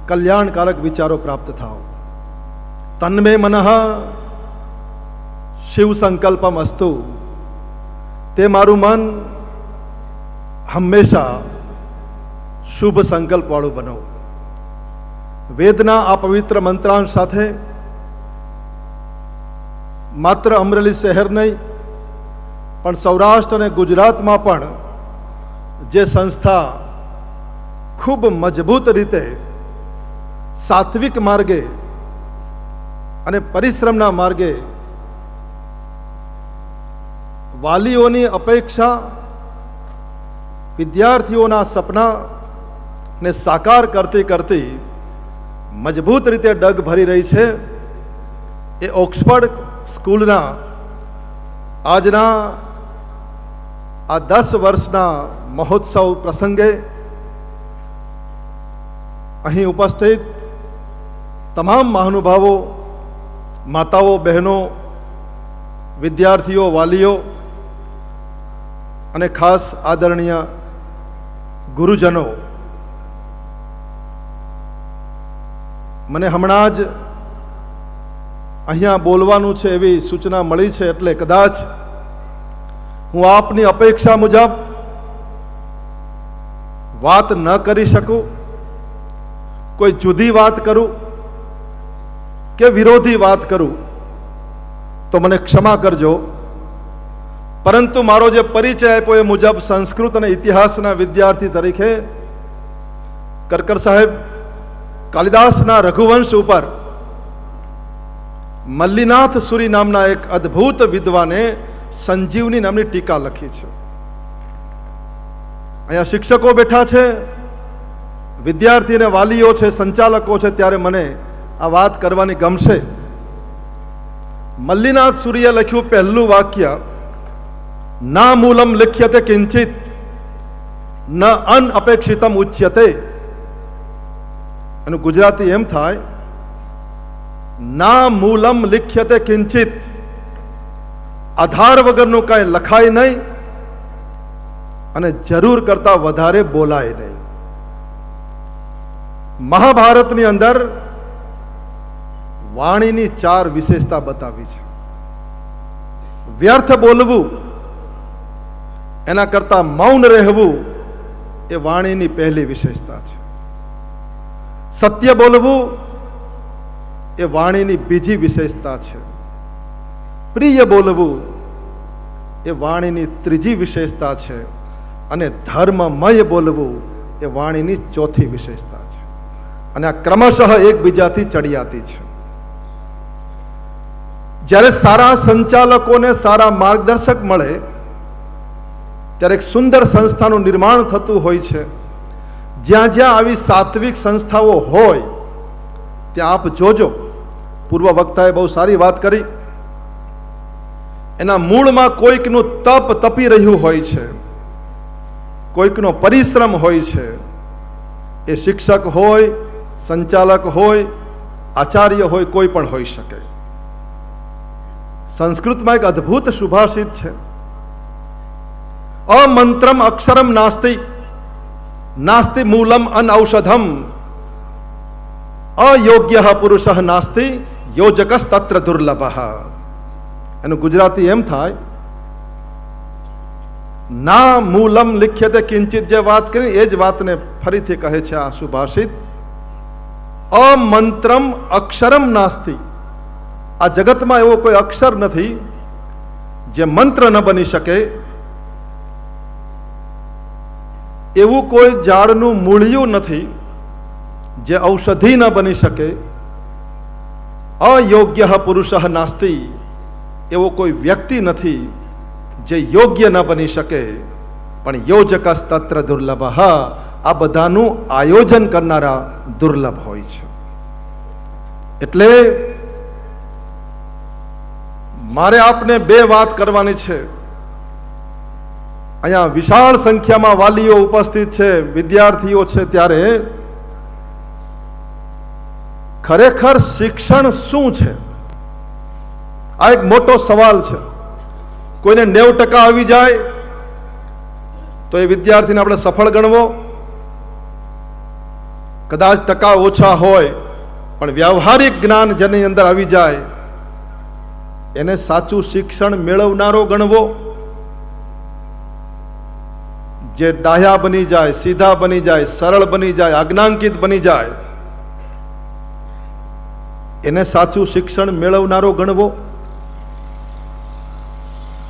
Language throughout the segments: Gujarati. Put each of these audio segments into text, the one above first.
કલ્યાણકારક વિચારો પ્રાપ્ત થાવ. તન્મે મનઃ શિવ સંકલ્પમ અસ્તુ. તે મારું મન હંમેશા શુભ સંકલ્પ વાળું બનો. વેદના આ પવિત્ર મંત્રાંશ સાથે માત્ર અમરેલી શહેર નહીં પણ સૌરાષ્ટ્ર અને ગુજરાતમાં પણ જે સંસ્થા ખૂબ મજબૂત રીતે સાત્વિક માર્ગે અને પરિશ્રમના માર્ગે વાલીઓની અપેક્ષા, વિદ્યાર્થીઓના સપનાને સાકાર કરતી કરતી મજબૂત રીતે ડગ ભરી રહી છે, એ ઓક્સફર્ડ સ્કૂલના આજના આ 10 વર્ષના મહોત્સવ પ્રસંગે અહીં ઉપસ્થિત તમામ મહાનુભાવો, માતાઓ, બહેનો, વિદ્યાર્થીઓ, વાલીઓ અને ખાસ આદરણીય ગુરુજનો, મને હમણાં જ અહીંયા બોલવાનું છે એવી સૂચના મળી છે, એટલે કદાચ હું આપની અપેક્ષા મુજબ વાત ન કરી શકું, કોઈ જુદી વાત કરું કે વિરોધી વાત કરું તો મને ક્ષમા કરજો. પરંતુ મારો જે પરિચય આપ્યો એ મુજબ સંસ્કૃત અને ઇતિહાસના વિદ્યાર્થી તરીકે કરકર સાહેબ કાલિદાસના રઘુવંશ ઉપર મલ્લીનાથ સુરી નામના એક અદ્ભુત વિદ્વાને સંજીવની નામની ટીકા લખી છે. અહીંયા શિક્ષકો બેઠા છે, વિદ્યાર્થી અને વાલીઓ છે, સંચાલકો છે, ત્યારે મને આ વાત કરવાની ગમશે. મલ્લીનાથ સૂરીએ લખ્યું પહેલું વાક્ય, ના મૂલમ લિખ્યતે કિંચિત ન અનઅપેક્ષિતમ ઉચ્યતે. એનું ગુજરાતી એમ થાય, ના મૂલમ લિખ્યતે કિંચિત, આધાર વગરનું કાંઈ લખાય નહીં અને જરૂર કરતા વધારે બોલાય નહીં. મહાભારતની અંદર વાણીની 4 વિશેષતા બતાવી છે. વ્યર્થ બોલવું, એના કરતા મૌન રહેવું એ વાણીની પહેલી વિશેષતા છે. સત્ય બોલવું એ વાણીની બીજી વિશેષતા છે. પ્રિય બોલવું એ વાણીની ત્રીજી વિશેષતા છે. અને ધર્મમય બોલવું એ વાણીની ચોથી વિશેષતા છે. અને આ ક્રમશઃ એકબીજાથી ચડિયાતી છે. જ્યારે સારા સંચાલકોને સારા માર્ગદર્શક મળે ત્યારે એક સુંદર સંસ્થાનું નિર્માણ થતું હોય છે. જ્યાં જ્યાં આવી સાત્વિક સંસ્થાઓ હોય ત્યાં આપ જોજો, પૂર્વ વક્તાએ બહુ સારી વાત કરી, એના મૂળમાં કોઈકનું તપ તપી રહ્યું હોય છે, કોઈકનો પરિશ્રમ હોય છે. એ શિક્ષક હોય, સંચાલક હોય, આચાર્ય હોય, કોઈ પણ હોઈ શકે. સંસ્કૃતમાં એક અદ્ભુત સુભાષિત છે, અમંત્રમ અક્ષરમ નાસ્તિ, નાસ્તિ મૂલમ અનૌષધમ, અયોગ્ય પુરુષ નાસ્તિ, યોજકસ તત્ર દુર્લભ. એનું ગુજરાતી એમ થાય, ના મૂલમ લિખ્યતે કિંચિત, જે વાત કરી એ જ વાતને ફરીથી કહે છે આ સુભાષિત. અમંત્રમ અક્ષરમ નાસ્તિ, આ જગતમાં એવો કોઈ અક્ષર નથી જે મંત્ર ન બની શકે, એવું કોઈ ઝાડનું મૂળિયું નથી જે ઔષધિ ન બની શકે. અયોગ્ય પુરુષ નાસ્તિ, એવો કોઈ વ્યક્તિ નથી જે યોગ્ય ન બની શકે. પણ યોજકસ તત્ર દુર્લભ, આ બધાનું આયોજન કરનારા દુર્લભ હોય છે. એટલે મારે આપને 2 વાત કરવાની છે. અહીંયા વિશાળ સંખ્યામાં વાલીઓ ઉપસ્થિત છે, વિદ્યાર્થીઓ છે, ત્યારે ખરેખર શિક્ષણ શું છે? આ એક મોટો સવાલ છે. કોઈને 90% આવી જાય તો એ વિદ્યાર્થીને આપણે સફળ ગણવો, કદાચ ટકા ઓછા હોય પણ વ્યવહારિક જ્ઞાન જેની અંદર આવી જાય એને સાચું શિક્ષણ મેળવનારો ગણવો? જે ડાહ્યા બની જાય, સીધા બની જાય, સરળ બની જાય, આજ્ઞાંકિત બની જાય એને સાચું શિક્ષણ મેળવનારો ગણવો?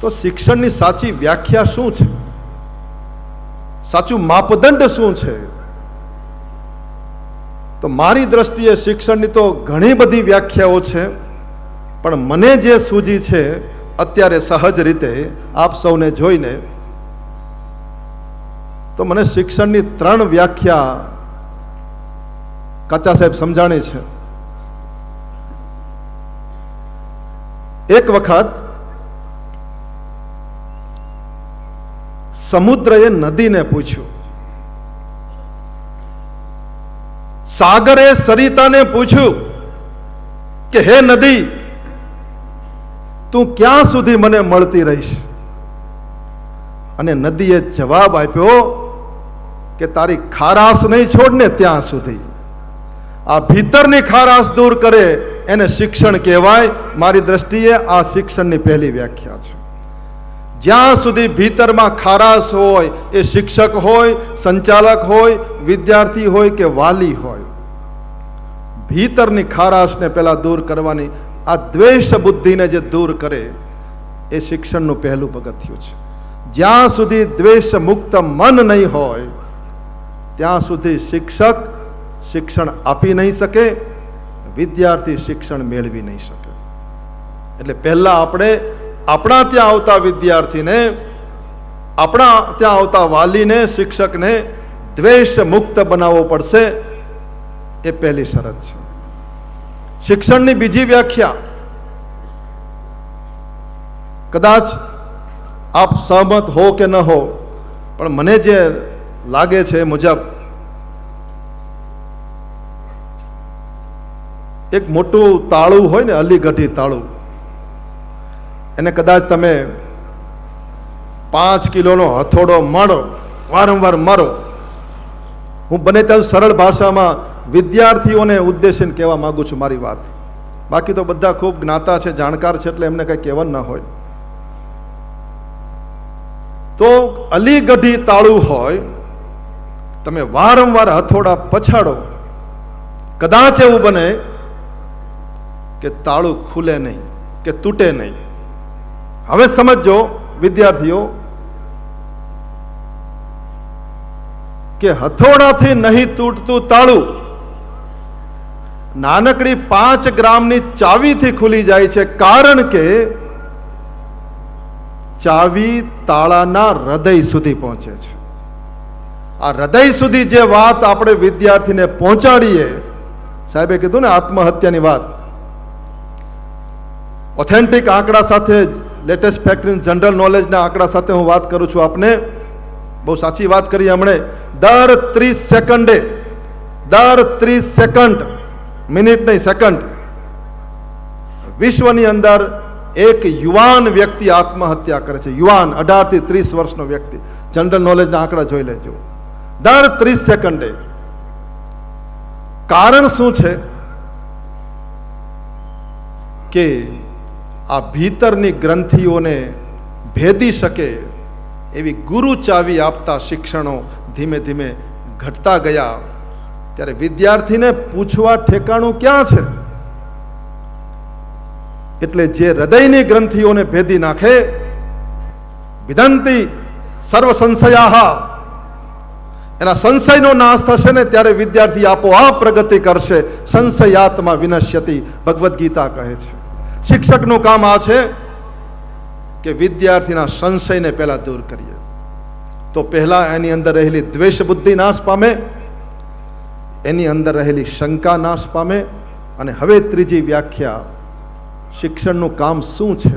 તો શિક્ષણની સાચી વ્યાખ્યા શું છે? સાચું માપદંડ શું છે? તો મારી દ્રષ્ટિએ શિક્ષણની તો ઘણી બધી વ્યાખ્યાઓ છે, પણ મને જે સૂજી છે અત્યારે સહજ રીતે આપ સૌને જોઈને, તો મને શિક્ષણની 3 વ્યાખ્યા કાચા સાહેબ સમજાણી છે. એક વખત સમુદ્રએ નદીને પૂછ્યું, સાગરે સરિતાને પૂછ્યું કે હે નદી, તું ક્યાં સુધી મને મળતી રહીશ? અને નદીએ જવાબ આપ્યો કે તારી ખારાશ નહીં છોડને ત્યાં સુધી. આ ભીતરની ખારાશ દૂર કરે એને શિક્ષણ કહેવાય. મારી દ્રષ્ટિએ આ શિક્ષણની પહેલી વ્યાખ્યા છે. જ્યાં સુધી ભીતરમાં ખારાશ હોય, એ શિક્ષક હોય, સંચાલક હોય, વિદ્યાર્થી હોય કે વાલી હોય, ભીતરની ખારાશને પહેલા દૂર કરવાની, આ દ્વેષ બુદ્ધિને જે દૂર કરે એ શિક્ષણનું પહેલું પગથિયું છે. જ્યાં સુધી દ્વેષ મુક્ત મન નહીં હોય ત્યાં સુધી શિક્ષક શિક્ષણ આપી નહીં શકે, વિદ્યાર્થી શિક્ષણ મેળવી નહીં શકે. એટલે પહેલા આપણે આપણા ત્યાં આવતા વિદ્યાર્થીને, આપણા ત્યાં આવતા વાલીને, શિક્ષકને દ્વેષ મુક્ત બનાવવો પડશે. એ પહેલી શરત છે. શિક્ષણની બીજી વ્યાખ્યા, કદાચ આપ સહમત હો કે ન હો, પણ મને જે લાગે છે મુજબ, એક મોટું તાળું હોય ને, અલીગઢી તાળું, એને કદાચ તમે 5 કિલોનો હથોડો મારો, વારંવાર મારો. હું બને ત્યાં સરળ ભાષામાં વિદ્યાર્થીઓને ઉદ્દેશીને કહેવા માંગુ છું મારી વાત. બાકી તો બધા ખૂબ જ્ઞાતા છે, જાણકાર છે, એટલે એમને કંઈ કહેવાનું ના હોય. તો અલીગઢી તાળું હોય, તમે વારંવાર હથોડા પછાડો, કદાચ એવું બને કે તાળું ખુલે નહીં કે તૂટે નહીં. હવે સમજો વિદ્યાર્થીઓ કે હથોડાથી નહીં તૂટતું તાળું નાનકડી 5 ગ્રામની ચાવીથી ખુલી જાય છે, કારણ કે ચાવી તાળાના હૃદય સુધી પહોંચે છે. આ હૃદય સુધી જે વાત આપણે વિદ્યાર્થીને પહોંચાડીએ, સાહેબે કીધું ને આત્મહત્યાની વાત, ઓથેન્ટિક આંકડા સાથે, લેટેસ્ટ ફેક્ટ ઇન જનરલ નોલેજના આંકડા સાથે હું વાત કરું છું આપને. બહુ સાચી વાત કરી હમણે. દર 30 સેકન્ડ, મિનિટ નહીં સેકન્ડ, વિશ્વની અંદર એક યુવાન વ્યક્તિ આત્મહત્યા કરે છે. યુવાન 18 થી 30 વર્ષનો વ્યક્તિ. જનરલ નોલેજના આંકડા જોઈ લેજો. દર 30 સેકન્ડે. કારણ શું છે? કે આ ભીતરની ગ્રંથિઓને ભેદી શકે એવી ગુરુ ચાવી આપતા શિક્ષણો ધીમે ધીમે ઘટતા ગયા. ત્યારે વિદ્યાર્થીને પૂછવા ઠેકાણું ક્યાં છે? એટલે જે હૃદયની ગ્રંથિઓને ભેદી નાખે, વિદંતી સર્વ સંશયાહ, એના સંશયનો નાશ થશે ને ત્યારે વિદ્યાર્થી આપોઆપ પ્રગતિ કરશે. સંશયાત્મા વિનશ્યતિ, ભગવદ્ ગીતા કહે છે. શિક્ષકનું કામ આ છે કે વિદ્યાર્થીના સંશયને પહેલા દૂર કરીએ. તો પહેલા એની અંદર રહેલી દ્વેષ બુદ્ધિ નાશ પામે, એની અંદર રહેલી શંકા નાશ પામે. અને હવે ત્રીજી વ્યાખ્યા, શિક્ષણનું કામ શું છે?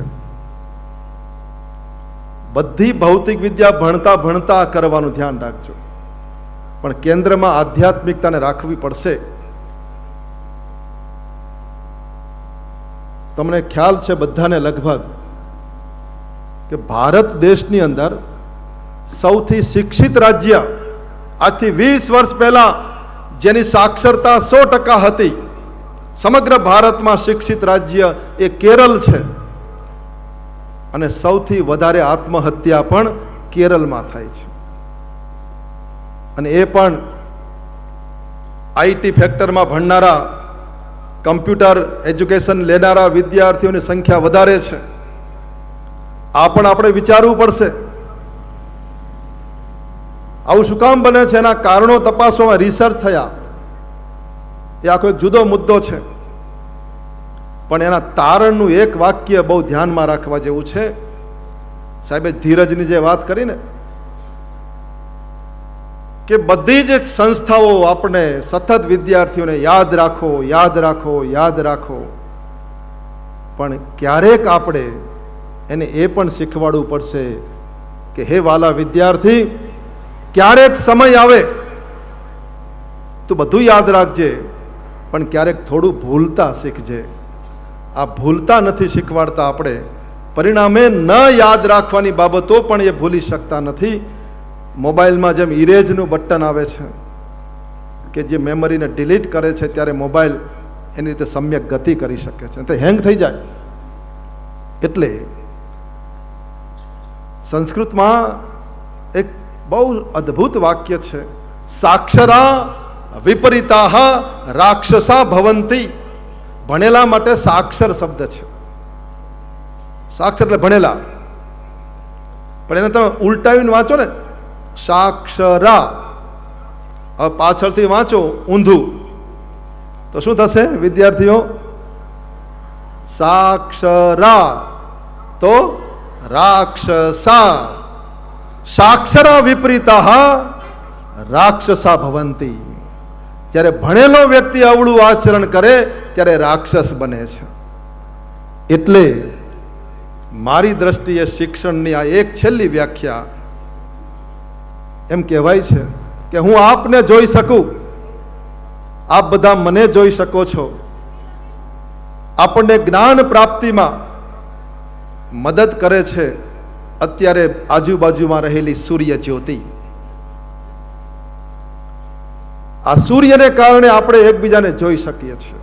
બધી ભૌતિક વિદ્યા ભણતા ભણતા કરવાનું ધ્યાન રાખજો, પણ કેન્દ્રમાં આધ્યાત્મિકતાને રાખવી પડશે. તમને ખ્યાલ છે બધાને લગભગ કે ભારત દેશની અંદર સૌથી શિક્ષિત રાજ્ય, આજથી 20 વર્ષ પહેલા જેની સાક્ષરતા 100% હતી, સમગ્ર ભારતમાં શિક્ષિત રાજ્ય એ કેરળ છે, અને સૌથી વધારે આત્મહત્યા પણ કેરળમાં થાય છે. અને એ પણ આઈટી ફેક્ટરમાં ભણનારા, કમ્પ્યુટર એજ્યુકેશન લેનારા વિદ્યાર્થીઓની સંખ્યા વધારે છે. આ પણ આપણે વિચારવું પડશે. આવું શું કામ બને છે? એના કારણો તપાસવામાં રિસર્ચ થયા, એ આખો એક જુદો મુદ્દો છે. પણ એના તારણનું એક વાક્ય બહુ ધ્યાનમાં રાખવા જેવું છે. સાહેબે ધીરજની જે વાત કરી ને, કે બધી જ સંસ્થાઓ આપણે સતત વિદ્યાર્થીઓને યાદ રાખો, યાદ રાખો, યાદ રાખો, પણ ક્યારેક આપણે એને એ પણ શીખવાડવું પડશે કે હે વાલા વિદ્યાર્થી, ક્યારેક સમય આવે તું બધું યાદ રાખજે, પણ ક્યારેક થોડું ભૂલતા શીખજે. આ ભૂલતા નથી શીખવાડતા આપણે, પરિણામે ન યાદ રાખવાની બાબતો પણ એ ભૂલી શકતા નથી. મોબાઈલમાં જેમ ઇરેજનું બટન આવે છે કે જે મેમરીને ડિલીટ કરે છે, ત્યારે મોબાઈલ એની રીતે સમ્યક ગતિ કરી શકે છે, તો હેંગ થઈ જાય. એટલે સંસ્કૃતમાં એક બહુ અદ્ભુત વાક્ય છે, સાક્ષરા વિપરીતાહ રાક્ષસા ભવંતી. ભણેલા માટે સાક્ષર શબ્દ છે. સાક્ષર એટલે ભણેલા, પણ એને તમે ઉલટાવીને વાંચો ને, સાક્ષરા, હવે પાછળથી વાંચો ઊંધું, તો શું થશે વિદ્યાર્થીઓ? સાક્ષરા તો રાક્ષસા. સાક્ષરા વિપરીતાહ રાક્ષસા ભવંતી. જ્યારે ભણેલો વ્યક્તિ અવળું આચરણ કરે ત્યારે રાક્ષસ બને છે. એટલે મારી દ્રષ્ટિએ શિક્ષણની આ એક છેલ્લી વ્યાખ્યા એમ કહેવાય છે કે હું આપને જોઈ શકું, આપ બધા મને જોઈ શકો છો. આપણને જ્ઞાન પ્રાપ્તિમાં મદદ કરે છે અત્યારે આજુબાજુમાં રહેલી સૂર્ય જ્યોતિ. આ સૂર્યને કારણે આપણે એકબીજાને જોઈ શકીએ છીએ.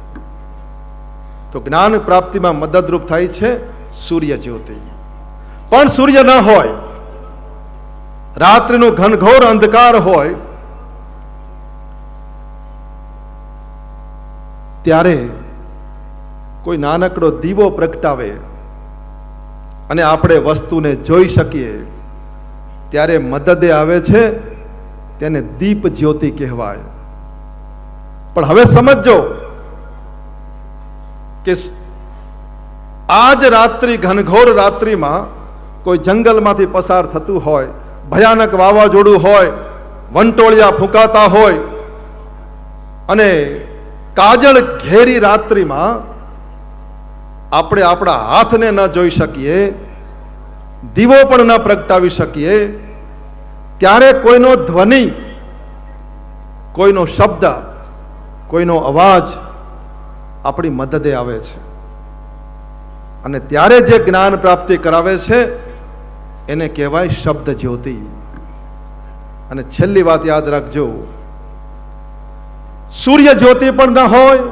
તો જ્ઞાન પ્રાપ્તિમાં મદદરૂપ થાય છે સૂર્ય જ્યોતિ. પણ સૂર્ય ન હોય, રાત્રિનો ઘનઘોર અંધકાર હોય, ત્યારે કોઈ નાનકડો દીવો પ્રગટાવે અને આપણે વસ્તુને જોઈ શકીએ, ત્યારે મદદે આવે છે, તેને દીપ જ્યોતિ કહેવાય. પણ હવે સમજો કે આ જ રાત્રિ, ઘનઘોર રાત્રિમાં કોઈ જંગલમાંથી પસાર થતું હોય, ભયાનક વાવાઝોડું હોય, વંટોળિયા ફૂંકાતા હોય, અને કાજળ ઘેરી રાત્રિમાં આપણે આપણા હાથને ન જોઈ શકીએ, દીવો પણ ન પ્રગટાવી શકીએ, ત્યારે કોઈનો ધ્વનિ, કોઈનો શબ્દ, કોઈનો અવાજ આપણી મદદે આવે છે. અને ત્યારે જે જ્ઞાન પ્રાપ્તિ કરાવે છે એને કહેવાય શબ્દ જ્યોતિ. અને છેલ્લી વાત યાદ રાખજો, સૂર્ય જ્યોતિ પણ ન હોય,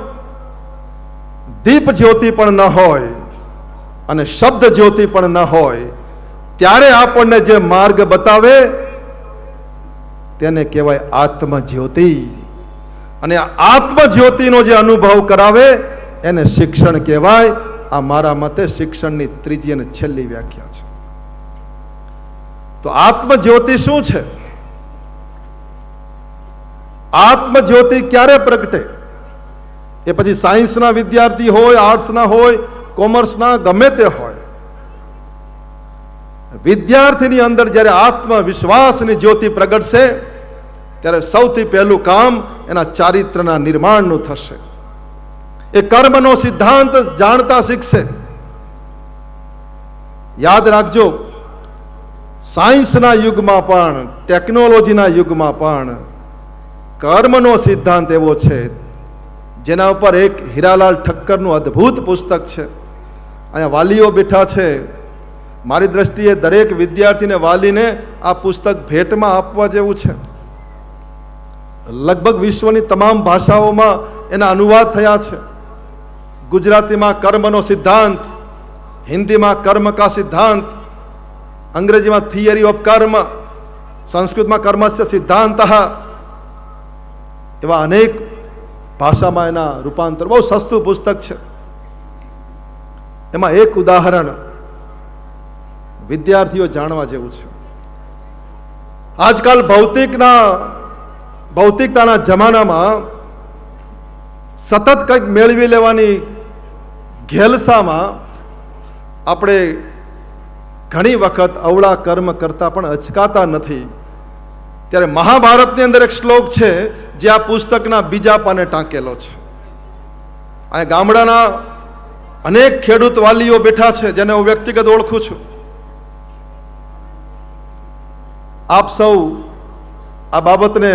દીપ જ્યોતિ પણ ન હોય, અને શબ્દ જ્યોતિ પણ ન હોય, ત્યારે આપણને જે માર્ગ બતાવે તેને કહેવાય આત્મજ્યોતિ. અને આ આત્મજ્યોતિનો જે અનુભવ કરાવે એને શિક્ષણ કહેવાય. આ મારા મતે શિક્ષણની ત્રીજી અને છેલ્લી વ્યાખ્યા છે. તો આત્મજ્યોતિ શું છે? આત્મજ્યોતિ ક્યારે પ્રગટે? એ પછી સાયન્સના વિદ્યાર્થી હોય, આર્ટ્સના હોય, કોમર્સના, ગમે તે હોય, વિદ્યાર્થીની અંદર જ્યારે આત્મવિશ્વાસની જ્યોતિ પ્રગટશે ત્યારે સૌથી પહેલું કામ એના ચારિત્રના નિર્માણનું થશે. એ કર્મનો સિદ્ધાંત જાણતા શીખશે. યાદ રાખજો, સાયન્સના યુગમાં પણ, ટેકનોલોજીના યુગમાં પણ કર્મનો સિદ્ધાંત એવો છે જેના ઉપર એક હીરાલાલ ઠક્કરનું અદ્ભુત પુસ્તક છે. અહીંયા વાલીઓ બેઠા છે. મારી દ્રષ્ટિએ દરેક વિદ્યાર્થીને, વાલીને આ પુસ્તક ભેટમાં આપવા જેવું છે. લગભગ વિશ્વની તમામ ભાષાઓમાં એના અનુવાદ થયા છે. ગુજરાતીમાં કર્મનો સિદ્ધાંત, હિન્દીમાં કર્મ કા સિદ્ધાંત, અંગ્રેજીમાં થિયરી ઓફ કર્મ, સંસ્કૃતમાં કર્મસ્ય સિદ્ધાંત, એવા અનેક ભાષામાં એના રૂપાંતર. બહુ સસ્તું પુસ્તક છે. એમાં એક ઉદાહરણ વિદ્યાર્થીઓ જાણવા જેવું છે. આજકાલ ભૌતિકતાના જમાનામાં સતત કંઈક મેળવી લેવાની ઘેલસામાં આપણે ઘણી વખત અવળા કર્મ કરતા પણ અચકાતા નથી. ત્યારે મહાભારતની અંદર એક શ્લોક છે જે આ પુસ્તકના બીજા પાને ટાંકેલો છે. આ ગામડાના અનેક ખેડૂત વાલીઓ બેઠા છે જેને હું વ્યક્તિગત ઓળખું છું. આપ સૌ આ બાબતને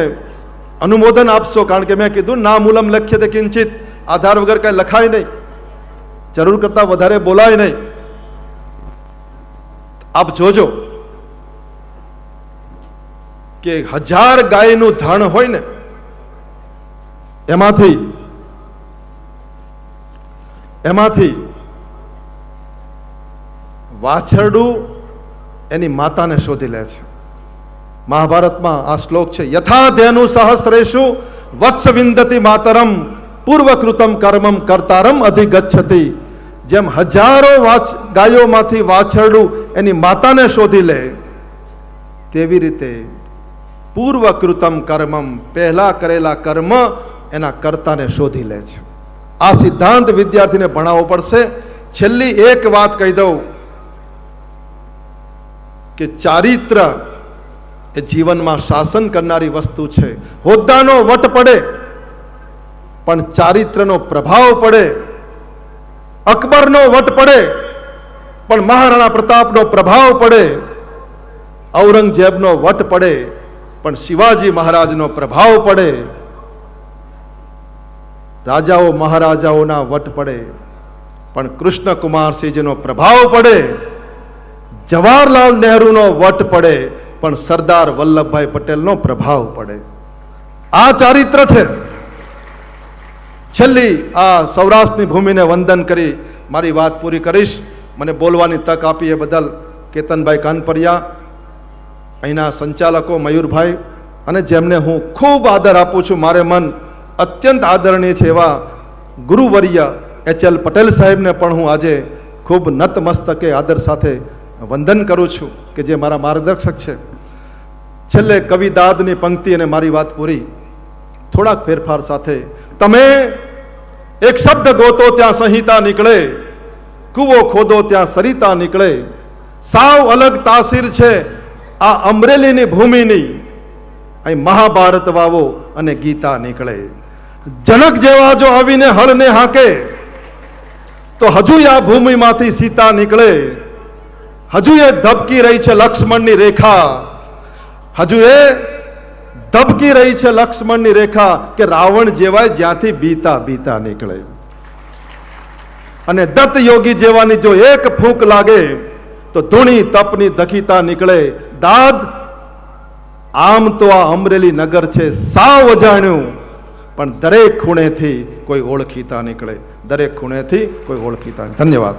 અનુમોદન આપશો, કારણ કે મેં કીધું ના મૂલમ લખ્ય તે કિંચિત, આધાર વગર કઈ લખાય નહીં, જરૂર કરતા વધારે બોલાય નહીં. આપ જોજો કે 1000 ગાયનું ધણ હોય ને એમાંથી વાછરડું એની માતાને શોધી લે છે. મહાભારતમાં આ શ્લોક છે, યથા ધેનુ સહસ્રેષુ વત્સ વિંદતિ માતરમ પૂર્વકૃતમ કર્મમ કર્તારમ અધિગચ્છતિ. જેમ હજારો ગાયોમાંથી વાછરડું એની માતાને શોધી લે, તેવી રીતે પૂર્વકૃતમ કર્મમ, પહેલા કરેલા કર્મ એના કર્તાને શોધી લે છે. આ સિદ્ધાંત વિદ્યાર્થીને ભણાવવો પડશે. છેલ્લી એક વાત કહી દઉં કે ચારિત્ર એ જીવનમાં શાસન કરનારી વસ્તુ છે. હોદ્દાનો વટ પડે પણ ચારિત્રનો પ્રભાવ પડે. અકબરનો વટ પડે પણ મહારાણા પ્રતાપનો પ્રભાવ પડે. ઔરંગઝેબનો વટ પડે પણ શિવાજી મહારાજનો પ્રભાવ પડે. રાજાઓ મહારાજાઓના વટ પડે પણ કૃષ્ણકુમારસિંહજીનો પ્રભાવ પડે. જવાહરલાલ નહેરુનો વટ પડે પણ સરદાર વલ્લભભાઈ પટેલનો પ્રભાવ પડે. આ ચારિત્ર છે. છેલ્લી આ સૌરાષ્ટ્રની ભૂમિને વંદન કરી મારી વાત પૂરી કરીશ. મને બોલવાની તક આપી એ બદલ કેતનભાઈ કાનપરિયા, અહીંના સંચાલકો મયુરભાઈ, અને જેમને હું ખૂબ આદર આપું છું, મારે મન અત્યંત આદરણીય છે એવા ગુરુવર્ય HL પટેલ સાહેબને પણ હું આજે ખૂબ નતમસ્તકે આદર સાથે વંદન કરું છું કે જે મારા માર્ગદર્શક છે. છેલ્લે કવિદાદની પંક્તિ અને મારી વાત પૂરી થોડાક ફેરફાર સાથે. તમે એક શબ્દ ગોતો ત્યાં સંહિતા નીકળે, કૂવો ખોદો ત્યાં સરિતા નીકળે. સાવ અલગ તાસીર છે આ અમરેલીની ભૂમિની. અહીં મહાભારત વાવો અને ગીતા નીકળે. જનક જેવા જો આવીને હળને હાકે તો હજુ આ ભૂમિમાંથી સીતા નીકળે. હજુ એ ધબકી રહી છે લક્ષ્મણની રેખા, હજુ એ ધબકી રહી છે લક્ષ્મણની રેખા કે રાવણ જેવાય જ્યાંથી બીતા બીતા નીકળે. અને દત્ત યોગી જેવાની જો એક ફૂંક લાગે તો ધૂણી તપની દખીતા નીકળે. દાદ આમ તો આ અમરેલી નગર છે સાવ અજાણ્યું, પણ દરેક ખૂણેથી કોઈ ઓળખીતા નીકળે. દરેક ખૂણેથી કોઈ ઓળખીતા. ધન્યવાદ.